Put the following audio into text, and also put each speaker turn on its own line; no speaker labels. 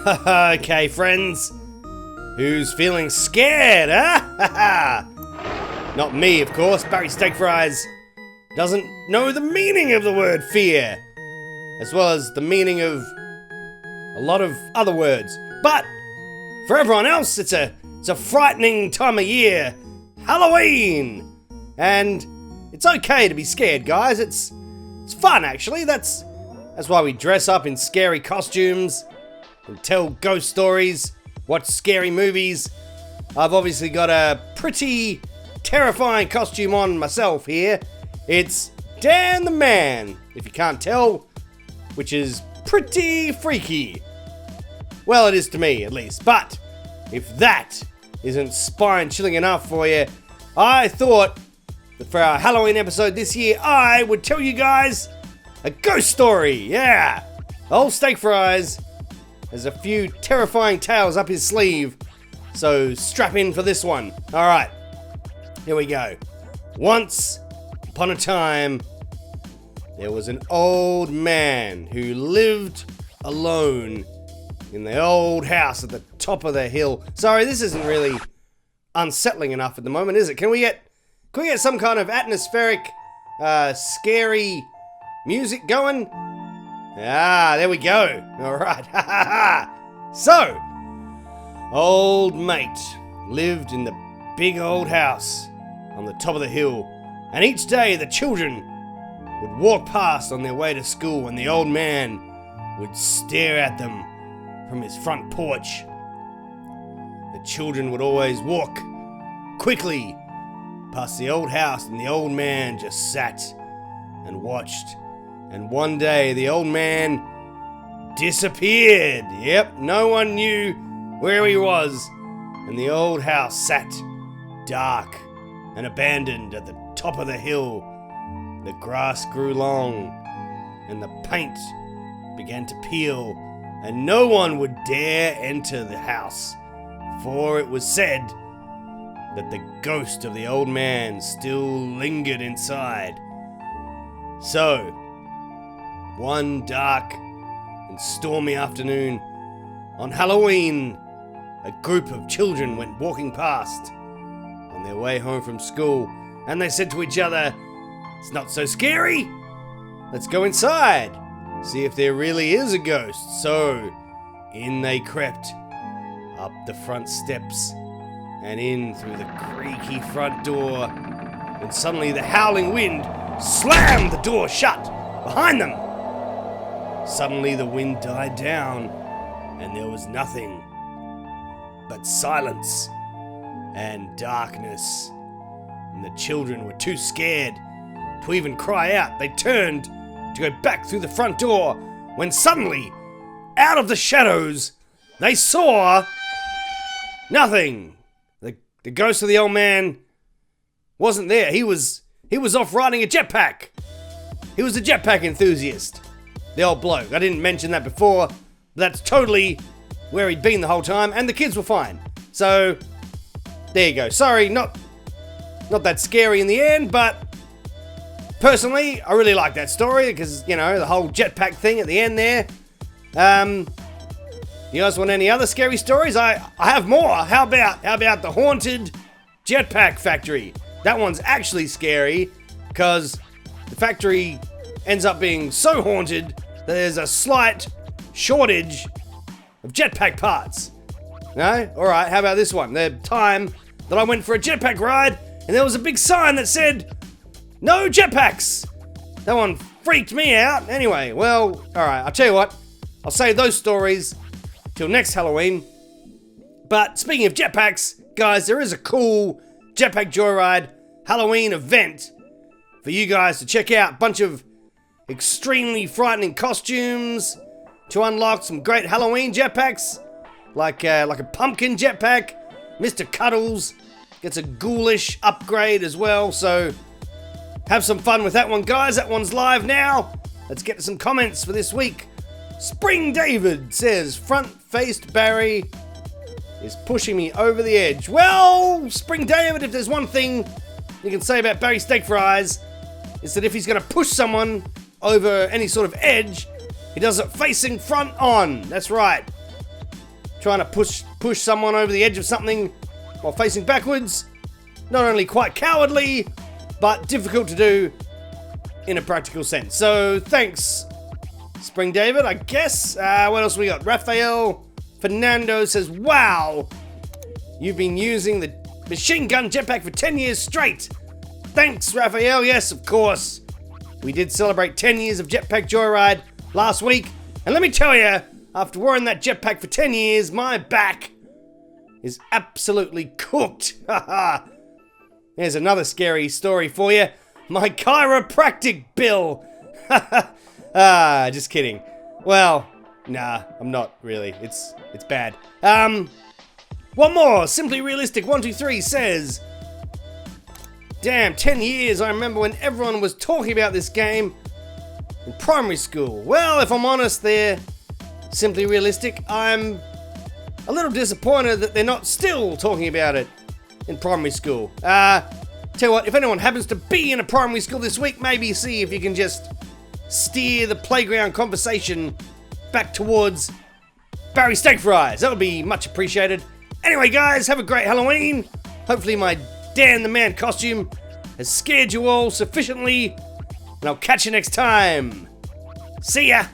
Okay, friends. Who's feeling scared, huh? Not me, of course. Barry Steakfries doesn't know the meaning of the word fear, as well as the meaning of a lot of other words. But for everyone else, it's a frightening time of year, Halloween, and it's okay to be scared, guys. It's fun, actually. That's why we dress up in scary costumes and tell ghost stories, watch scary movies. I've obviously got a pretty terrifying costume on myself here. It's Dan the Man, if you can't tell, which is pretty freaky. Well, it is to me, at least. But if that isn't spine-chilling enough for you, I thought that for our Halloween episode this year, I would tell you guys a ghost story. Yeah, old Steakfries has a few terrifying tales up his sleeve, so strap in for this one. All right, here we go. Once upon a time, there was an old man who lived alone in the old house at the top of the hill. Sorry, this isn't really unsettling enough at the moment, is it? Can we get some kind of atmospheric, scary music going? Ah, there we go. All right. So, old mate lived in the big old house on the top of the hill, and each day the children would walk past on their way to school, and the old man would stare at them from his front porch. The children would always walk quickly past the old house, and the old man just sat and watched. And one day the old man disappeared. Yep, no one knew where he was, and the old house sat dark and abandoned at the top of the hill. The grass grew long, and the paint began to peel, and no one would dare enter the house, for it was said that the ghost of the old man still lingered inside. So, one dark and stormy afternoon on Halloween, a group of children went walking past on their way home from school, and they said to each other, "It's not so scary. Let's go inside, see if there really is a ghost." So in they crept up the front steps and in through the creaky front door, and suddenly the howling wind slammed the door shut behind them. Suddenly the wind died down, and there was nothing but silence and darkness, and the children were too scared to even cry out. They turned to go back through the front door, when suddenly, out of the shadows, they saw nothing. The ghost of the old man wasn't there. He was off riding a jetpack. He was a jetpack enthusiast. The old bloke. I didn't mention that before, but that's totally where he'd been the whole time, and the kids were fine. So, there you go. Sorry, not that scary in the end, but personally, I really like that story, because, you know, the whole jetpack thing at the end there. You guys want any other scary stories? I have more. How about the haunted jetpack factory? That one's actually scary, because the factory ends up being so haunted that there's a slight shortage of jetpack parts. No? Alright, how about this one? The time that I went for a jetpack ride, and there was a big sign that said, "No jetpacks!" That one freaked me out. Anyway, well, alright, I'll tell you what. I'll save those stories till next Halloween. But speaking of jetpacks, guys, there is a cool Jetpack Joyride Halloween event for you guys to check out. Bunch of extremely frightening costumes to unlock some great Halloween jetpacks, like a pumpkin jetpack. Mr. Cuddles gets a ghoulish upgrade as well, so have some fun with that one, guys. That one's live now. Let's get to some comments for this week. Spring David says, "Front-faced Barry is pushing me over the edge." Well, Spring David, if there's one thing you can say about Barry Steakfries, is that if he's going to push someone over any sort of edge, he does it facing front on. That's right. trying to push someone over the edge of something while facing backwards. Not only quite cowardly, but difficult to do in a practical sense. So thanks, Spring David, I guess. What else we got? Raphael Fernando says, wow, you've been using the machine gun jetpack for 10 years straight. Thanks, Raphael. Yes, of course. We did celebrate 10 years of Jetpack Joyride last week. And let me tell you, after wearing that jetpack for 10 years, my back is absolutely cooked. Haha. Here's another scary story for you. My chiropractic bill. Just kidding. Well, nah, I'm not really. It's bad. One more. Simply Realistic 123 says, damn, 10 years. I remember when everyone was talking about this game in primary school. Well, if I'm honest there, Simply Realistic, I'm a little disappointed that they're not still talking about it in primary school. Tell you what, if anyone happens to be in a primary school this week, maybe see if you can just steer the playground conversation back towards Barry Steakfries. That would be much appreciated. Anyway, guys, have a great Halloween. Hopefully my Dan the Man costume has scared you all sufficiently, and I'll catch you next time. See ya!